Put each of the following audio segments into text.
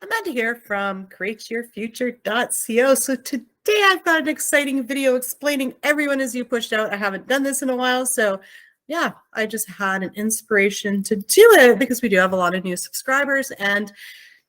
Amanda here from createyourfuture.co. So today I've got an exciting video explaining everyone is you pushed out. I haven't done this in a while, so yeah, I just had an inspiration to do it because we do have a lot of new subscribers, and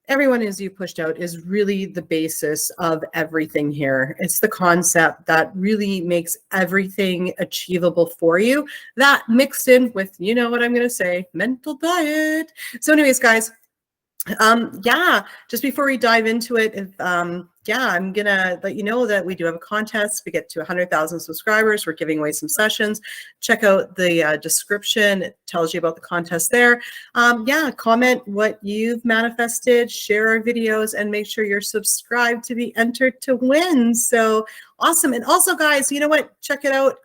everyone is you pushed out is really the basis of everything here. It's the concept that really makes everything achievable for you, that mixed in with, you know what I'm going to say, mental diet. So anyways, guys, just before we dive into it, I'm gonna let you know that we do have a contest. We get to 100,000 subscribers. We're giving away some sessions. Check out the description. It tells you about the contest there. Comment what you've manifested, share our videos, and make sure you're subscribed to be entered to win. So awesome. And also, guys, you know what? Check it out.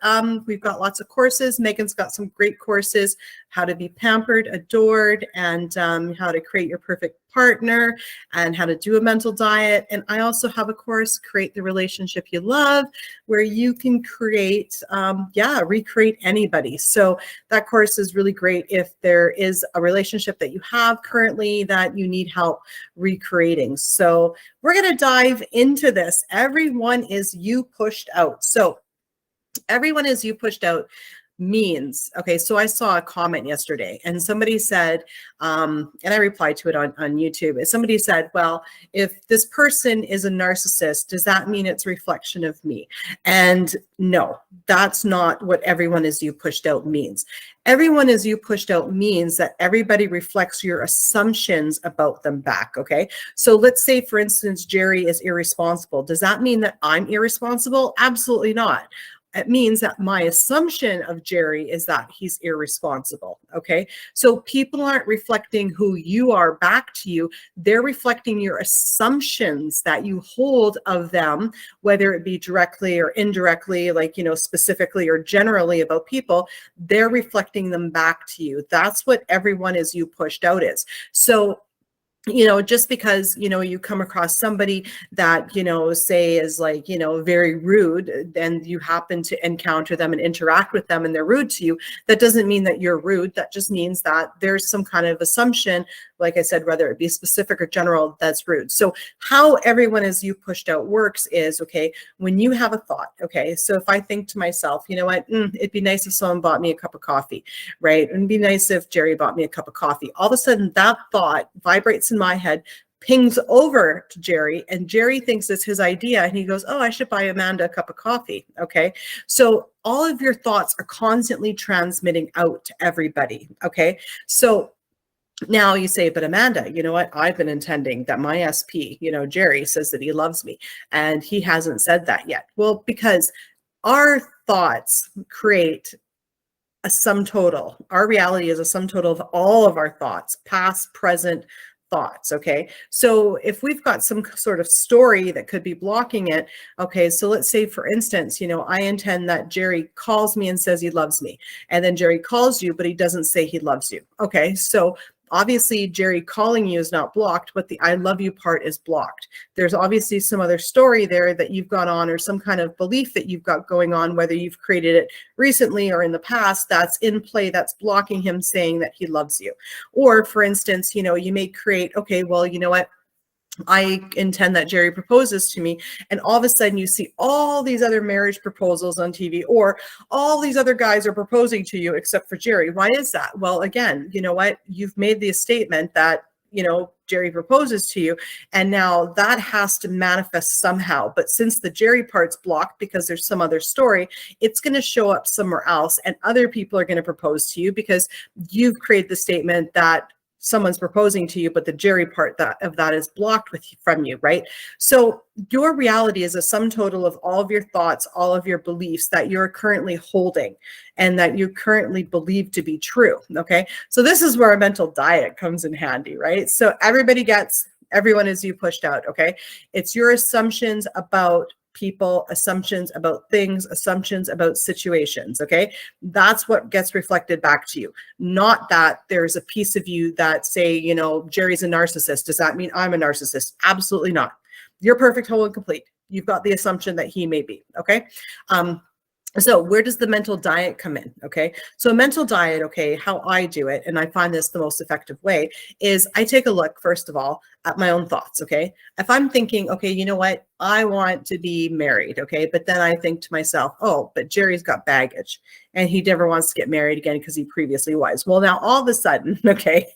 We've got lots of courses. Megan's got some great courses, how to be pampered, adored, and how to create your perfect partner, and how to do a mental diet. And I also have a course, Create the Relationship You Love, where you can create, recreate anybody. So that course is really great if there is a relationship that you have currently that you need help recreating. So we're going to dive into this. Everyone is you pushed out. So everyone is you pushed out means, okay, so I saw a comment yesterday and somebody said, and I replied to it on YouTube. Somebody said, well, if this person is a narcissist, does that mean it's a reflection of me? And no, that's not what everyone is you pushed out means. Everyone is you pushed out means that everybody reflects your assumptions about them back, okay? So let's say, for instance, Jerry is irresponsible. Does that mean that I'm irresponsible? Absolutely not. It means that my assumption of Jerry is that he's irresponsible, okay? So people aren't reflecting who you are back to you. They're reflecting your assumptions that you hold of them, whether it be directly or indirectly, like, you know, specifically or generally about people. They're reflecting them back to you. That's what everyone is you pushed out is. So just because, you come across somebody that, say is like, very rude, and you happen to encounter them and interact with them and they're rude to you, that doesn't mean that you're rude. That just means that there's some kind of assumption, like I said, whether it be specific or general, that's rude. So how everyone is you pushed out works is, okay, when you have a thought, okay, so if I think to myself, you know what, it'd be nice if someone bought me a cup of coffee, right? It'd be nice if Jerry bought me a cup of coffee. All of a sudden that thought vibrates in my head, pings over to Jerry, and Jerry thinks it's his idea, and he goes, oh, I should buy Amanda a cup of coffee, okay? So all of your thoughts are constantly transmitting out to everybody, okay? So now you say, but Amanda, you know what? I've been intending that my SP, Jerry says that he loves me, and he hasn't said that yet. Well, because our thoughts create a sum total. Our reality is a sum total of all of our thoughts, past, present thoughts, okay? So if we've got some sort of story that could be blocking it, okay, so let's say, for instance, I intend that Jerry calls me and says he loves me, and then Jerry calls you, but he doesn't say he loves you, okay? So obviously Jerry calling you is not blocked, but the I love you part is blocked. There's obviously some other story there that you've got on, or some kind of belief that you've got going on, whether you've created it recently or in the past, that's in play, that's blocking him saying that he loves you. Or for instance, you may create, okay, well, you know what? I intend that Jerry proposes to me, and all of a sudden you see all these other marriage proposals on TV, or all these other guys are proposing to you except for Jerry. Why is that? Well, again, you know what? You've made the statement that, Jerry proposes to you, and now that has to manifest somehow. But since the Jerry part's blocked because there's some other story, it's going to show up somewhere else, and other people are going to propose to you because you've created the statement that someone's proposing to you, but the Jerry part of that is blocked from you, right? So your reality is a sum total of all of your thoughts, all of your beliefs that you're currently holding and that you currently believe to be true, okay? So this is where a mental diet comes in handy, right? So everyone is you pushed out, okay? It's your assumptions about people, assumptions about things, assumptions about situations, okay? That's what gets reflected back to you. Not that there's a piece of you that say, Jerry's a narcissist. Does that mean I'm a narcissist? Absolutely not. You're perfect, whole, and complete. You've got the assumption that he may be, okay? So where does the mental diet come in? Okay. So a mental diet, okay, how I do it, and I find this the most effective way, is I take a look, first of all, at my own thoughts. Okay. If I'm thinking, okay, you know what? I want to be married. Okay. But then I think to myself, oh, but Jerry's got baggage and he never wants to get married again because he previously was. Well, now all of a sudden, okay,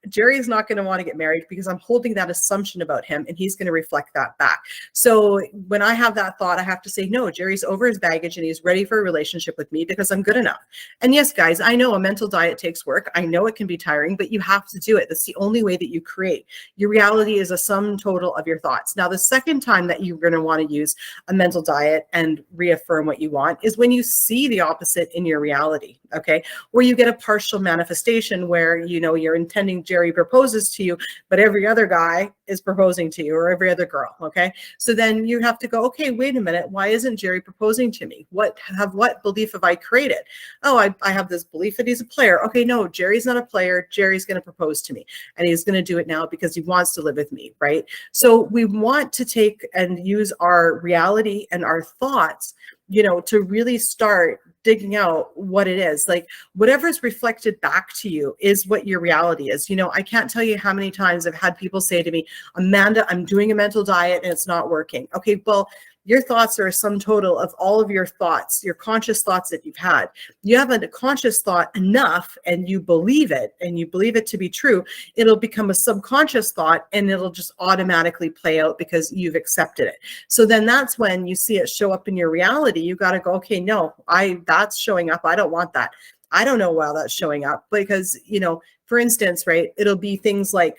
Jerry's not going to want to get married because I'm holding that assumption about him and he's going to reflect that back. So when I have that thought, I have to say, no, Jerry's over his baggage and he's ready for a relationship with me because I'm good enough. And yes, guys, I know a mental diet takes work. I know it can be tiring, but you have to do it. That's the only way that you create. Your reality is a sum total of your thoughts. Now, the second time that you're going to want to use a mental diet and reaffirm what you want is when you see the opposite in your reality, okay? Where you get a partial manifestation where, you know, you're intending Jerry proposes to you, but every other guy is proposing to you, or every other girl, okay? So then you have to go, okay, wait a minute, why isn't Jerry proposing to me? What belief have I created? Oh, I have this belief that he's a player. Okay, no, Jerry's not a player. Jerry's going to propose to me, and he's going to do it now because he wants to live with me, right? So we want to take and use our reality and our thoughts, you know, to really start digging out what it is. Like whatever's reflected back to you is what your reality is. You know, I can't tell you how many times I've had people say to me, Amanda, I'm doing a mental diet and it's not working. Okay, well, your thoughts are a sum total of all of your thoughts, your conscious thoughts that you've had. You have a conscious thought enough and you believe it to be true, it'll become a subconscious thought and it'll just automatically play out because you've accepted it. So then that's when you see it show up in your reality. You got to go, okay, no, that's showing up. I don't want that. I don't know why that's showing up because, you know, for instance, right, it'll be things like,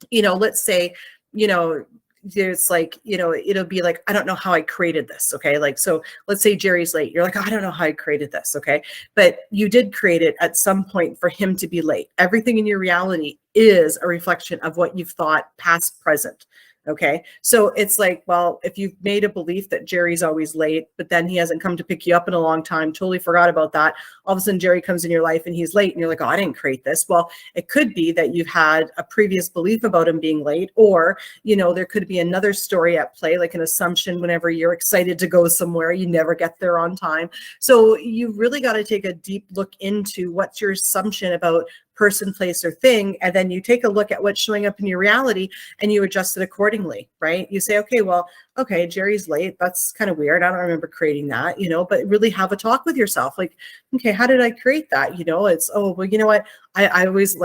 you know, let's say, you know, there's like, you know, it'll be like, I don't know how I created this. Okay. Like, so let's say Jerry's late. You're like, I don't know how I created this. Okay. But you did create it at some point for him to be late. Everything in your reality is a reflection of what you've thought past, present. Okay. So it's like, well, if you've made a belief that Jerry's always late, but then he hasn't come to pick you up in a long time, totally forgot about that. All of a sudden Jerry comes in your life and he's late and you're like, oh, I didn't create this. Well, it could be that you've had a previous belief about him being late, or, you know, there could be another story at play, like an assumption whenever you're excited to go somewhere, you never get there on time. So you really got to take a deep look into what's your assumption about person, place, or thing, and then you take a look at what's showing up in your reality and you adjust it accordingly, right? You say, okay, well, okay, Jerry's late. That's kind of weird. I don't remember creating that, you know, but really have a talk with yourself. Like, okay, how did I create that? You know, it's, oh, well, you know what? I always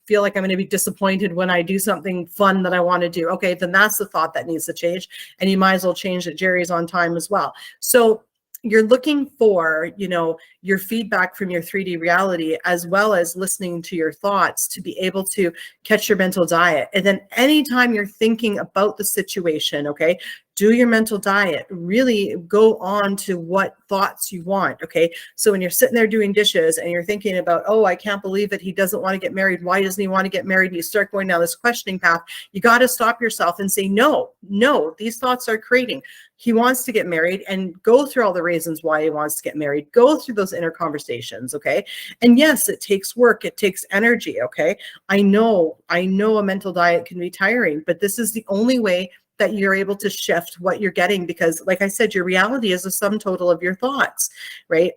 feel like I'm going to be disappointed when I do something fun that I want to do. Okay, then that's the thought that needs to change. And you might as well change that Jerry's on time as well. So you're looking for, you know, your feedback from your 3D reality, as well as listening to your thoughts to be able to catch your mental diet. And then anytime you're thinking about the situation, okay, do your mental diet, really go on to what thoughts you want. Okay. So when you're sitting there doing dishes and you're thinking about, oh, I can't believe that he doesn't want to get married. Why doesn't he want to get married? And you start going down this questioning path. You got to stop yourself and say, no, these thoughts are creating. He wants to get married, and go through all the reasons why he wants to get married. Go through those inner conversations. Okay. And yes, it takes work. It takes energy. Okay. I know a mental diet can be tiring, but this is the only way that you're able to shift what you're getting, because like I said, your reality is a sum total of your thoughts, right?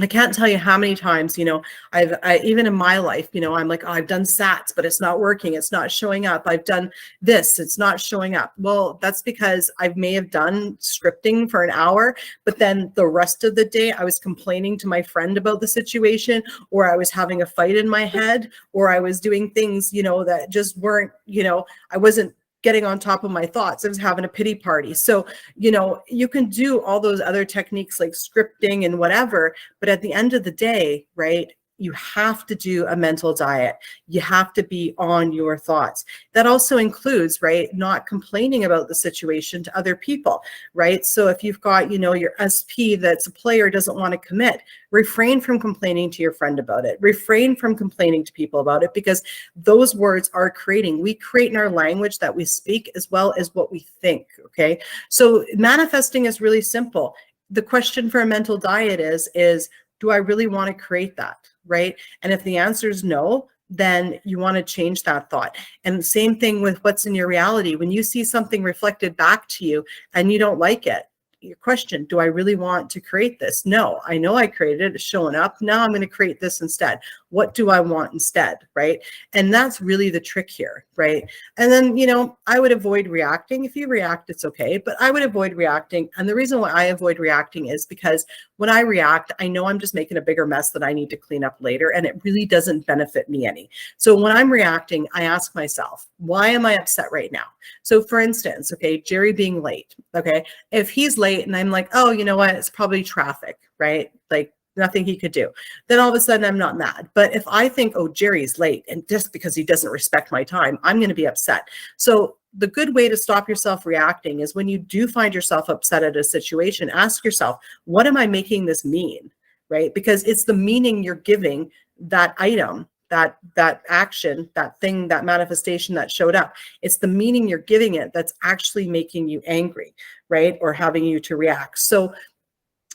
I can't tell you how many times, you know, I even in my life, you know, I'm like, oh, I've done SATs, but it's not working. It's not showing up. I've done this. It's not showing up. Well, that's because I may have done scripting for an hour, but then the rest of the day I was complaining to my friend about the situation, or I was having a fight in my head, or I was doing things, you know, that just weren't, you know, I wasn't getting on top of my thoughts. I was having a pity party. So, you know, you can do all those other techniques like scripting and whatever, but at the end of the day, right, you have to do a mental diet. You have to be on your thoughts. That also includes, right, not complaining about the situation to other people, right? So if you've got, you know, your SP that's a player doesn't want to commit, refrain from complaining to your friend about it. Refrain from complaining to people about it, because those words are creating. We create in our language that we speak as well as what we think, okay? So manifesting is really simple. The question for a mental diet is, do I really want to create that? Right? And if the answer is no, then you want to change that thought. And the same thing with what's in your reality. When you see something reflected back to you and you don't like it, your question, do I really want to create this? No, I know I created it. It's showing up. Now I'm going to create this instead. What do I want instead? Right. And that's really the trick here. Right. And then, you know, I would avoid reacting. If you react, it's okay, but I would avoid reacting. And the reason why I avoid reacting is because when I react, I know I'm just making a bigger mess that I need to clean up later. And it really doesn't benefit me any. So when I'm reacting, I ask myself, why am I upset right now? So for instance, okay, Jerry being late. Okay. If he's late and I'm like, oh, you know what? It's probably traffic, right? Like nothing he could do. Then all of a sudden I'm not mad. But if I think, oh, Jerry's late and just because he doesn't respect my time, I'm going to be upset. So the good way to stop yourself reacting is when you do find yourself upset at a situation, ask yourself, what am I making this mean? Right? Because it's the meaning you're giving that item, that action, that thing, that manifestation that showed up. It's the meaning you're giving it that's actually making you angry, right? Or having you to react. So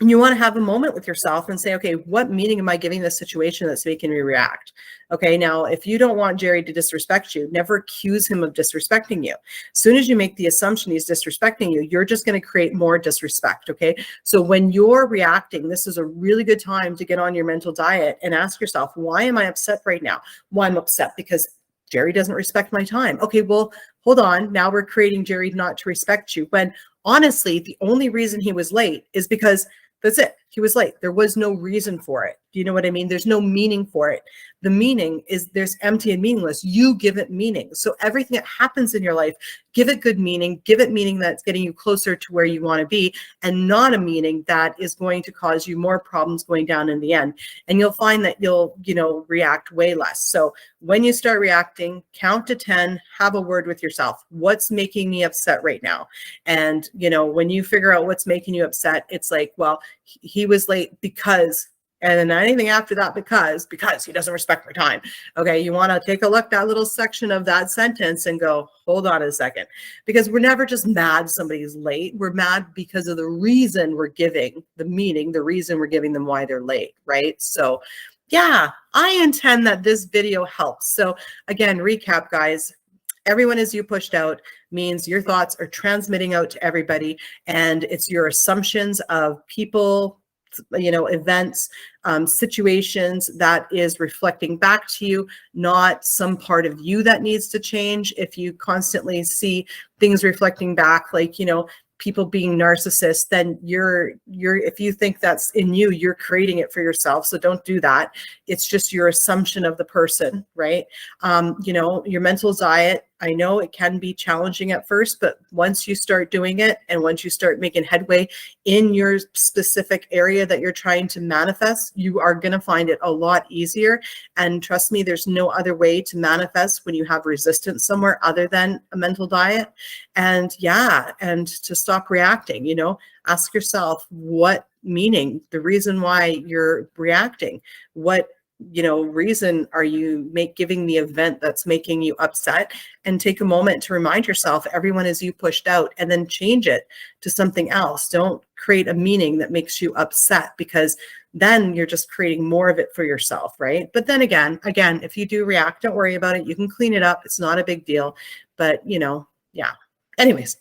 you want to have a moment with yourself and say, okay, what meaning am I giving this situation that's making me react? Okay, now, if you don't want Jerry to disrespect you, never accuse him of disrespecting you. As soon as you make the assumption he's disrespecting you, you're just going to create more disrespect, okay? So when you're reacting, this is a really good time to get on your mental diet and ask yourself, why am I upset right now? Well, I'm upset because Jerry doesn't respect my time. Okay, well, hold on. Now we're creating Jerry not to respect you, when honestly, the only reason he was late is because that's it. He was late. There was no reason for it. Do you know what I mean? There's no meaning for it. The meaning is there's empty and meaningless. You give it meaning. So everything that happens in your life, give it good meaning, give it meaning that's getting you closer to where you want to be, and not a meaning that is going to cause you more problems going down in the end. And you'll find that you'll, you know, react way less. So when you start reacting, count to 10, have a word with yourself. What's making me upset right now? And, you know, when you figure out what's making you upset, it's like, well, he was late because, and then anything after that, because he doesn't respect my time. Okay, you want to take a look at that little section of that sentence and go, hold on a second, because we're never just mad somebody's late. We're mad because of the reason we're giving, the meaning, the reason we're giving them why they're late, right? So yeah, I intend that this video helps. So again, recap, guys. Everyone as you pushed out means your thoughts are transmitting out to everybody, and it's your assumptions of people, you know, events, situations that is reflecting back to you, not some part of you that needs to change. If you constantly see things reflecting back, like, you know, people being narcissists, then you're if you think that's in you, you're creating it for yourself. So don't do that. It's just your assumption of the person, right? You know, your mental diet, I know it can be challenging at first, but once you start doing it and once you start making headway in your specific area that you're trying to manifest, you are going to find it a lot easier. And trust me, there's no other way to manifest when you have resistance somewhere other than a mental diet. And yeah, and to stop reacting, you know, ask yourself what meaning, the reason why you're reacting, what, you know, reason are you giving the event that's making you upset, and take a moment to remind yourself, everyone is you pushed out, and then change it to something else. Don't create a meaning that makes you upset, because then you're just creating more of it for yourself, right? But then again, if you do react, don't worry about it. You can clean it up. It's not a big deal, but you know, yeah. Anyways,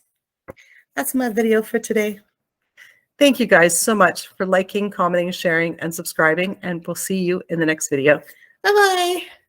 that's my video for today. Thank you guys so much for liking, commenting, sharing, and subscribing, and we'll see you in the next video. Bye-bye.